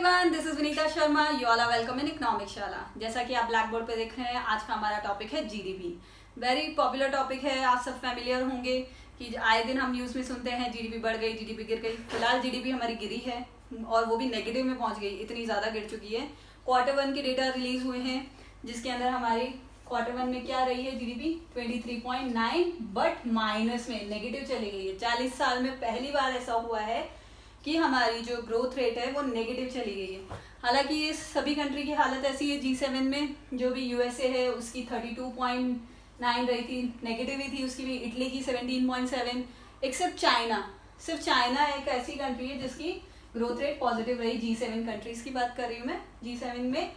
Everyone, this is Vinita Sharma. You all are welcome in economic Shala. जैसा कि आप ब्लैक बोर्ड पे देख रहे हैं, आज का हमारा टॉपिक है जीडीपी। वेरी पॉपुलर टॉपिक है, आप सब फेमिलियर होंगे कि आए दिन हम न्यूज़ में सुनते हैं जीडीपी बढ़ गई, जीडीपी गिर गई। फिलहाल जीडीपी हमारी गिरी है और वो भी नेगेटिव में पहुंच गई, इतनी ज़्यादा गिर चुकी है। Q1 के डेटा रिलीज हुए हैं जिसके अंदर हमारी Q1 में क्या रही है जीडीपी 23.9, बट माइनस में नेगेटिव चली गई है। 40 साल में पहली बार ऐसा हुआ है कि हमारी जो ग्रोथ रेट है वो नेगेटिव चली गई है। हालांकि ये सभी कंट्री की हालत ऐसी है। G7 में जो भी यूएसए है उसकी 32.9 रही थी, नेगेटिव ही थी उसकी भी। इटली की 17.7, एक्सेप्ट चाइना। सिर्फ चाइना एक ऐसी कंट्री है जिसकी ग्रोथ रेट पॉजिटिव रही। G7 कंट्रीज की बात कर रही हूँ मैं। G7 में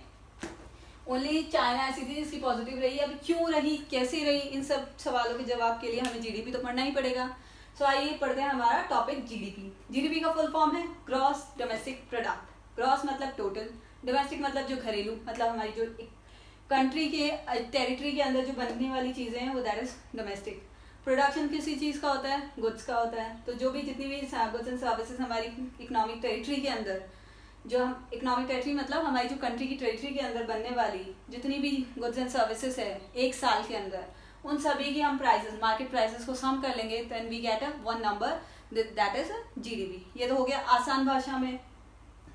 ओनली चाइना ऐसी थी जिसकी पॉजिटिव रही। अब क्यों रही, कैसे रही, इन सब सवालों के जवाब के लिए हमें जीडीपी तो पढ़ना ही पड़ेगा। सो आइए पढ़ते हैं हमारा टॉपिक जीडीपी। जीडीपी का फुल फॉर्म है ग्रॉस डोमेस्टिक प्रोडक्ट। ग्रॉस मतलब टोटल, डोमेस्टिक मतलब जो घरेलू, मतलब हमारी जो कंट्री के टेरिटरी के अंदर जो बनने वाली चीज़ें हैं वो दैट इज डोमेस्टिक। प्रोडक्शन किसी चीज़ का होता है, गुड्स का होता है। तो जो भी जितनी भी गुड्स एंड सर्विसेज हमारी इकोनॉमिक टेरिटरी के अंदर, जो हम इकोनॉमिक टेरिटरी मतलब हमारी जो कंट्री की टेरिटरी के अंदर बनने वाली जितनी भी गुड्स एंड सर्विसेज है एक साल के अंदर, उन सभी की हम प्राइसेस, मार्केट प्राइसेस को सम कर लेंगे, then we get a one number that is GDP. ये तो हो गया आसान भाषा में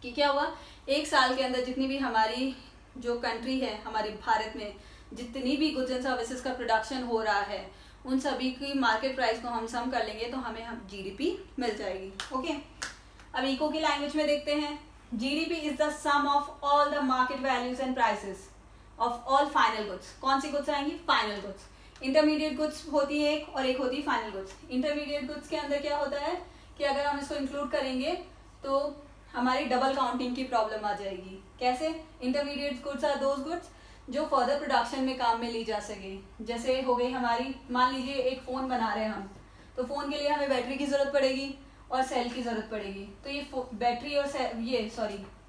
कि क्या हुआ, एक साल के अंदर जितनी भी हमारी जो कंट्री है, हमारे भारत में जितनी भी गुड्स एंड सर्विसेज का प्रोडक्शन हो रहा है उन सभी की मार्केट प्राइस को हम सम कर लेंगे तो हमें हम जीडीपी मिल जाएगी। ओके, अब इको की लैंग्वेज में देखते हैं। GDP is the sum of all the market values and prices of all final goods. कौन सी गुड्स आएंगी? Final goods. इंटरमीडिएट गुड्स होती है एक और एक होती है फाइनल गुड्स। इंटरमीडिएट गुड्स के अंदर क्या होता है कि अगर हम इसको इंक्लूड करेंगे तो हमारी डबल काउंटिंग की प्रॉब्लम आ जाएगी। कैसे? Intermediate goods are those goods जो फर्दर प्रोडक्शन में काम में ली जा सके। जैसे हो गई हमारी, मान लीजिए एक फ़ोन बना रहे हैं हम, तो फ़ोन के लिए हमें बैटरी की ज़रूरत पड़ेगी और सेल की ज़रूरत पड़ेगी। तो ये बैटरी और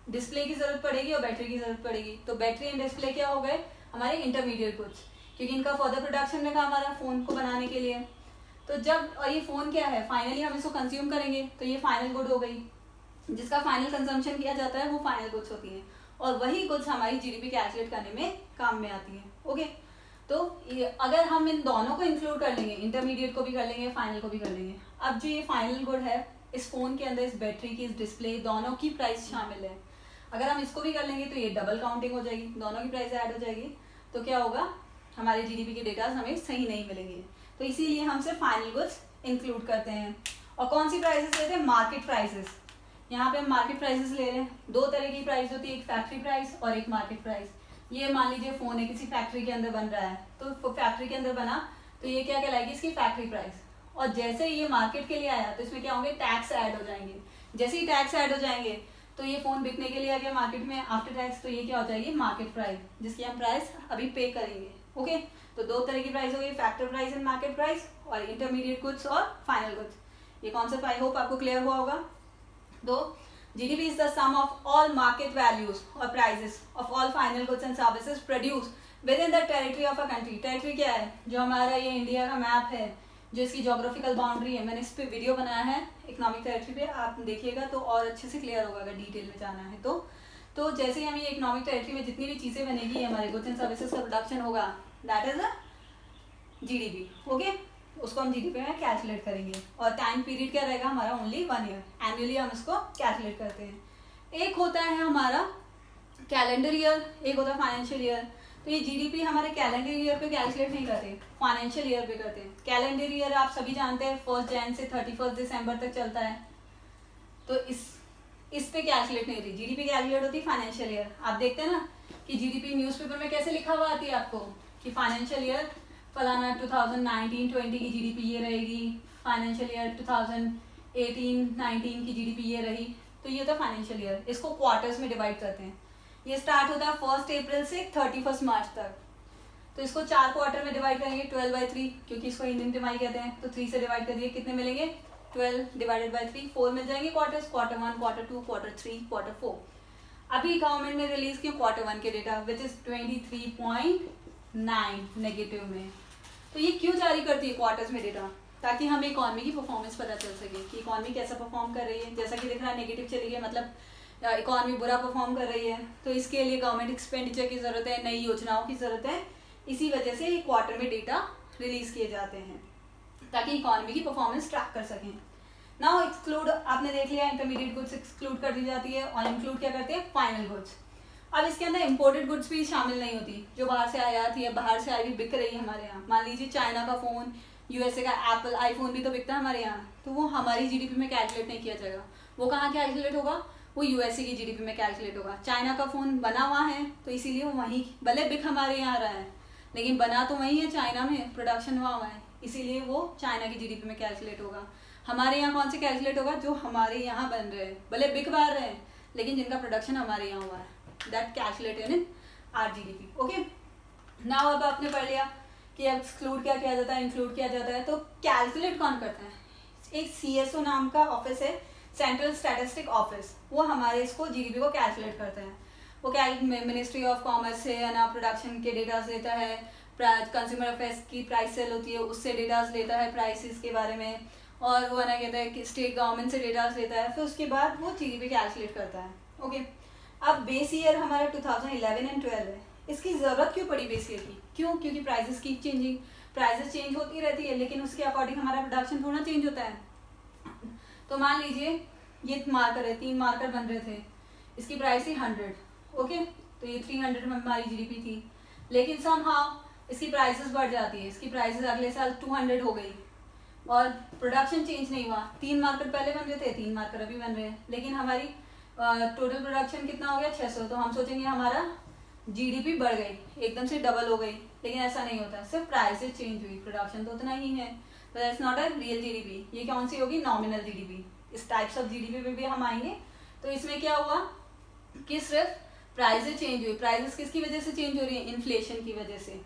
डिस्प्ले की ज़रूरत पड़ेगी और बैटरी की ज़रूरत पड़ेगी। तो बैटरी एंड डिस्प्ले क्या हो गए? हमारे इंटरमीडिएट गुड्स, क्योंकि इनका फर्दर प्रोडक्शन में काम आ रहा है फ़ोन को बनाने के लिए। तो जब, और ये फ़ोन क्या है, फाइनली हम इसको कंज्यूम करेंगे तो ये फाइनल गुड हो गई। जिसका फाइनल कंजम्पशन किया जाता है वो फाइनल गुड्स होती हैं और वही गुड्स हमारी जीडीपी कैलकुलेट करने में काम में आती हैं। ओके, तो अगर हम इन दोनों को इंक्लूड कर लेंगे, इंटरमीडिएट को भी कर लेंगे, फाइनल को भी कर लेंगे। अब जो ये फाइनल गुड है, इस फ़ोन के अंदर इस बैटरी की, इस डिस्प्ले, दोनों की प्राइस शामिल है। अगर हम इसको भी कर लेंगे तो ये डबल काउंटिंग हो जाएगी, दोनों की प्राइस ऐड हो जाएगी। तो क्या होगा, हमारे जीडीपी के डेटा हमें सही नहीं मिलेंगे। तो इसीलिए हम सिर्फ फाइनल गुड्स इंक्लूड करते हैं। और कौन सी प्राइसेस लेते हैं? Market prices. यहाँ पे हम मार्केट प्राइसेस ले रहे हैं। दो तरह की प्राइस होती है, एक फैक्ट्री प्राइस और एक मार्केट प्राइस। ये मान लीजिए फ़ोन है, किसी फैक्ट्री के अंदर बन रहा है, तो फैक्ट्री के अंदर बना तो ये क्या कहलाएगी? इसकी फैक्ट्री प्राइस। और जैसे ये मार्केट के लिए आया तो इसमें क्या होंगे? टैक्स ऐड हो जाएंगे। जैसे ही टैक्स ऐड हो जाएंगे तो ये फ़ोन बिकने के लिए आ गया मार्केट में आफ्टर टैक्स, तो ये क्या हो जाएगी? मार्केट प्राइस, जिसकी हम प्राइस अभी पे करेंगे। ओके, तो दो तरह की प्राइस हो गई, factor price and market price, और इंटरमीडिएट गुड्स और फाइनल गुड्स। ये कॉन्सेप्ट आई होप आपको क्लियर हुआ होगा। तो GDP is the sum of all market values or prices of all final goods and services produced within the territory of a country. Territory क्या है? जो हमारा ये इंडिया का मैप है, जो इसकी जोग्राफिकल बाउंड्री है, मैंने इस पे वीडियो बनाया है इकोनॉमिक टेरिटरी पे, आप देखिएगा तो और अच्छे से क्लियर होगा अगर डिटेल में जाना है तो जैसे ही हम ये इकोनॉमिक टेरिटरी में जितनी भी चीज़ें बनेगी, हमारे गुड्स एंड सर्विसेज का प्रोडक्शन होगा, that is a GDP। Okay, उसको हम जीडीपी में कैलकुलेट करेंगे। और टाइम पीरियड क्या रहेगा हमारा? Only 1 year. एनुअली हम इसको कैलकुलेट करते हैं। एक होता है हमारा कैलेंडर ईयर, एक होता है फाइनेंशियल ईयर। तो ये जीडीपी हमारे कैलेंडर ईयर पे कैलकुलेट नहीं करते, फाइनेंशियल ईयर पे करते हैं। कैलेंडर ईयर आप सभी जानते हैं 1 जनवरी से 31 दिसंबर तक चलता है। तो इस पे कैलकुलेट नहीं होती, जीडीपी कैलकुलेट होती है फाइनेंशियल ईयर। आप देखते हैं ना कि जीडीपी न्यूज़पेपर में कैसे लिखा हुआ आती है आपको कि फाइनेंशियल ईयर फलाना 2019-20 की जीडीपी ये रहेगी, फाइनेंशियल ईयर 2018-19 की जीडीपी ये रही। तो ये होता है फाइनेंशियल ईयर। इसको क्वार्टर्स में डिवाइड करते हैं। ये स्टार्ट होता है 1 अप्रैल से 31 मार्च तक। तो इसको 4 क्वार्टर में डिवाइड करेंगे 12/3, क्योंकि इसको इंडियन तिमाही कहते हैं। तो 3 से डिवाइड करिए, कितने मिलेंगे? 12 डिवाइडेड बाई 3, 4 मिल जाएंगे quarters. Q1, Q2, Q3, Q4। अभी गवर्नमेंट ने रिलीज किया Q1 के डेटा विच इज 23.9 नेगेटिव में। तो ये क्यों जारी करती है क्वार्टर्स में डेटा? ताकि हमें इकॉनमी की परफॉर्मेंस पता चल सके कि इकॉनमी कैसा परफॉर्म कर रही है। जैसा कि दिख रहा है नेगेटिव चली गई, मतलब इकॉनमी बुरा परफॉर्म कर रही है, तो इसके लिए गवर्नमेंट एक्सपेंडिचर की ज़रूरत है, नई योजनाओं की ज़रूरत है। इसी वजह से ये क्वार्टर में डेटा रिलीज़ किए जाते हैं ताकि इकॉनमी की परफॉर्मेंस ट्रैक कर सकें। नाउ एक्सक्लूड, आपने देख लिया इंटरमीडिएट गुड्स एक्सक्लूड कर दी जाती है और इंक्लूड क्या करते हैं, फाइनल गुड्स। अब इसके अंदर इंपोर्टेड गुड्स भी शामिल नहीं होती, जो बाहर से आयात है, बाहर से आई भी बिक रही है हमारे यहाँ। मान लीजिए चाइना का फ़ोन, यूएसए का एप्पल आईफोन भी तो बिकता है हमारे यहाँ, तो वो हमारी जीडीपी में कैलकुलेट नहीं किया जाएगा। वो कहाँ कैलकुलेट होगा, वो यूएसए की जीडीपी में कैलकुलेट होगा। चाइना का फ़ोन बना हुआ है तो इसीलिए वो वहीं, भले बिक हमारे यहाँ रहा है लेकिन बना तो वहीं है चाइना में, प्रोडक्शन हुआ है, इसीलिए वो चाइना की जीडीपी में कैलकुलेट होगा। हमारे यहाँ कौन से कैलकुलेट होगा, जो हमारे यहाँ बन रहे हैं, भले बिक बाहर रहे हैं लेकिन जिनका प्रोडक्शन हमारे यहाँ हुआ है, that calculated in are GDP. Okay, now अब आपने पढ़ लिया कि एक्सक्लूड क्या किया जाता है, इंक्लूड किया जाता है। तो कैलकुलेट कौन करता है, एक सीएसओ नाम का ऑफिस है, सेंट्रल स्टैटिस्टिक ऑफिस, वो हमारे इसको जीडीपी को कैलकुलेट करते हैं। वो मिनिस्ट्री ऑफ कॉमर्स से है ना प्रोडक्शन के डेटास लेता है, कंज्यूमर अफेयर्स की प्राइस सेल होती है उससे डेटास लेता है प्राइसेस के बारे में, और वो ना कहता है कि स्टेट गवर्नमेंट से डेटास लेता है, फिर उसके बाद वो जीडीपी कैलकुलेट करता है। ओके, अब बेस ईयर हमारा 2011 एंड 12 है। इसकी ज़रूरत क्यों पड़ी बेस ईयर की, क्यों, क्योंकि prices keep changing, prices change होती रहती है लेकिन उसके अकॉर्डिंग हमारा प्रोडक्शन थोड़ा चेंज होता है। तो मान लीजिए ये मार्कर है, 3 मार्कर बन रहे थे, इसकी प्राइस थी 100, ओके, तो ये 300 में हमारी जीडीपी थी, लेकिन समहाउ इसकी प्राइसेस बढ़ जाती है, इसकी प्राइसेस अगले साल 200 हो गई और प्रोडक्शन चेंज नहीं हुआ। 3 मार्कर पहले बन रहे थे, 3 मार्कर अभी बन रहे हैं, लेकिन हमारी टोटल प्रोडक्शन कितना हो गया, 600। तो हम सोचेंगे हमारा जीडीपी बढ़ गई, एकदम से डबल हो गई, लेकिन ऐसा नहीं होता, सिर्फ प्राइसेस चेंज हुई, प्रोडक्शन तो उतना ही है। तो that's not a real GDP. ये कौन सी होगी, नॉमिनल जीडीपी। इस टाइप्स ऑफ जीडीपी में भी हम आएंगे। तो इसमें क्या हुआ कि सिर्फ प्राइसेस चेंज हुई। प्राइसेस किसकी वजह से चेंज हो रही है, इन्फ्लेशन की वजह से।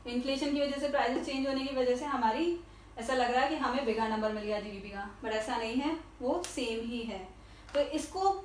इन्फ्लेशन की वजह से प्राइसेस चेंज होने की वजह से हमारी ऐसा लग रहा है कि हमें बिगड़ नंबर मिल गया जीडीपी का, बट ऐसा नहीं है, वो सेम ही है। तो इसको,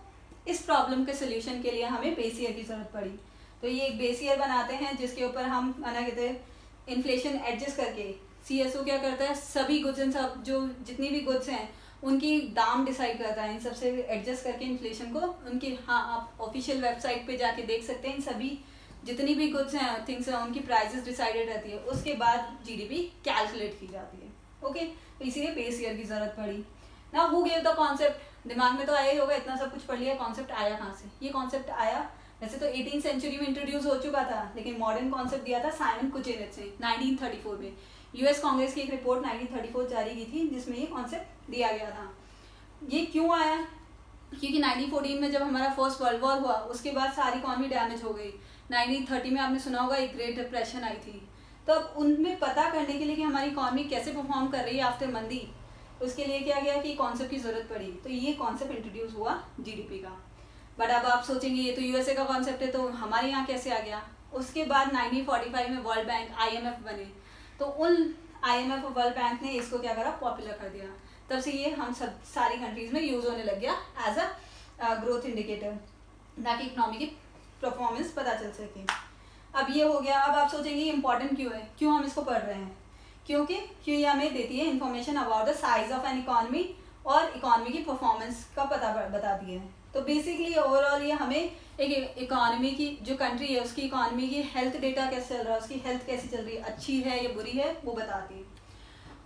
इस प्रॉब्लम के सोल्यूशन के लिए हमें बेस ईयर की जरूरत पड़ी। तो ये एक बेस ईयर बनाते हैं जिसके ऊपर हम ना कहते हैं इन्फ्लेशन एडजस्ट करके, सीएसओ क्या करता है, सभी गुड्स एंड सब जो जितनी भी गुड्स हैं उनकी दाम डिसाइड करता है, इन सबसे एडजस्ट करके इन्फ्लेशन को उनकी, हाँ आप ऑफिशियल वेबसाइट पे जाके देख सकते हैं, इन सभी जितनी भी गुड्स हैं थिंग्स हैं उनकी प्राइसेस डिसाइडेड रहती है, उसके बाद जीडीपी कैलकुलेट की जाती है। ओके, तो इसीलिए बेस ईयर की जरूरत पड़ी ना। हु गेव द कॉन्सेप्ट, दिमाग में तो आया ही होगा, इतना सब कुछ पढ़ लिया, कॉन्सेप्ट आया कहाँ से। ये कॉन्सेप्ट आया, वैसे तो 18th सेंचुरी में इंट्रोड्यूस हो चुका था, लेकिन मॉडर्न कॉन्सेप्ट दिया था साइमन कुचेनेट से 1934 में। यूएस कांग्रेस की एक रिपोर्ट 1934 जारी की थी जिसमें ये कॉन्सेप्ट दिया गया था। ये क्यों आया, क्योंकि 1914 में जब हमारा फर्स्ट वर्ल्ड वॉर हुआ उसके बाद सारी इकॉनमी डैमेज हो गई। 1930 में आपने सुना होगा एक ग्रेट डिप्रेशन आई थी। तो अब उनमें पता करने के लिए कि हमारी इकॉनमी कैसे परफॉर्म कर रही है आफ्टर मंदी, उसके लिए क्या गया कि कॉन्सेप्ट की जरूरत पड़ी, तो ये कॉन्सेप्ट इंट्रोड्यूस हुआ जीडीपी का। बट अब आप सोचेंगे ये तो यूएसए का कॉन्सेप्ट है तो हमारे यहाँ कैसे आ गया। उसके बाद 1945 में वर्ल्ड बैंक आईएमएफ बने, तो उन आईएमएफ और वर्ल्ड बैंक ने इसको क्या करा, पॉपुलर कर दिया। तब से ये हम सब सारी कंट्रीज में यूज होने लग गया एज अ ग्रोथ इंडिकेटर, ताकि इकोनॉमी की परफॉर्मेंस पता चल सके। अब ये हो गया। अब आप सोचेंगे इंपॉर्टेंट क्यों है, क्यों हम इसको पढ़ रहे हैं, क्योंकि ये हमें देती है information about the size of N economy और इकॉनमी की परफॉर्मेंस का पता बताती है। तो बेसिकली ओवरऑल ये हमें एक इकॉनमी की, जो कंट्री है उसकी इकॉनमी की हेल्थ डेटा कैसे चल रहा है, उसकी हेल्थ कैसी चल रही है, अच्छी है या बुरी है, वो बताती है।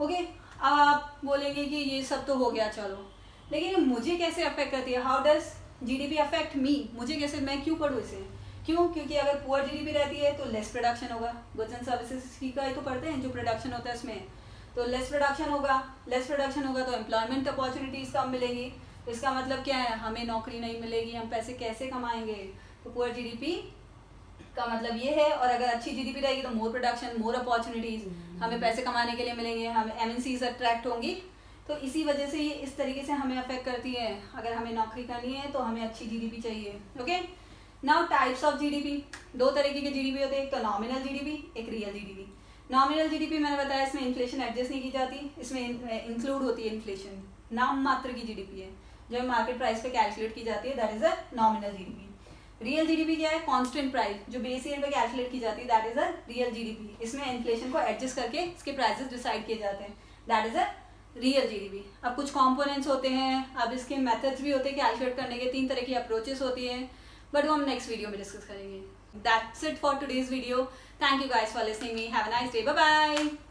ओके, अब आप बोलेंगे कि ये सब तो हो गया चलो, लेकिन मुझे कैसे अफेक्ट करती है, how does GDP affect me, मुझे कैसे, मैं क्यों पढ़ूँ इसे, क्यों, क्योंकि अगर पुअर जीडीपी रहती है तो लेस प्रोडक्शन होगा। गुड्स एंड सर्विसेज का ही तो पढ़ते हैं, जो प्रोडक्शन होता है उसमें, तो लेस प्रोडक्शन होगा, लेस प्रोडक्शन होगा तो एम्प्लॉयमेंट अपॉर्चुनिटीज़ कम मिलेंगी। तो इसका मतलब क्या है, हमें नौकरी नहीं मिलेगी, हम पैसे कैसे कमाएंगे। तो पुअर जीडीपी का मतलब ये है। और अगर अच्छी जीडीपी रहेगी तो मोर प्रोडक्शन, मोर अपॉर्चुनिटीज़, हमें पैसे कमाने के लिए मिलेंगे, हम एमएनसीज अट्रैक्ट होंगी। तो इसी वजह से ये इस तरीके से हमें अफेक्ट करती है। अगर हमें नौकरी करनी है तो हमें अच्छी जीडीपी चाहिए। Okay, now types of GDP, 2 तरीके के जीडीपी होते हैं, एक तो नॉमिनल जीडीपी, एक रियल जीडीपी। नॉमिनल जीडीपी मैंने बताया इसमें इन्फ्लेशन एडजस्ट नहीं की जाती, इसमें इंक्लूड होती है इन्फ्लेशन, नाम मात्र की जीडीपी है जो मार्केट प्राइस पे कैलकुलेट की जाती है, that is a nominal GDP. Real GDP क्या है, कांस्टेंट प्राइस जो बेस ईयर पे कैलकुलेट की जाती है, that is a real GDP. इसमें इन्फ्लेशन को एडजस्ट करके इसके प्राइसेस डिसाइड किए जाते हैं, that is a real GDP. अब कुछ कंपोनेंट्स होते हैं, अब इसके मेथड्स भी होते हैं कैलकुलेट करने के, 3 तरह की अप्रोचेस होती है, बट वो हम नेक्स्ट वीडियो में डिस्कस करेंगे। That's it for today's video. Thank you guys for listening me. Have a nice day. Bye bye.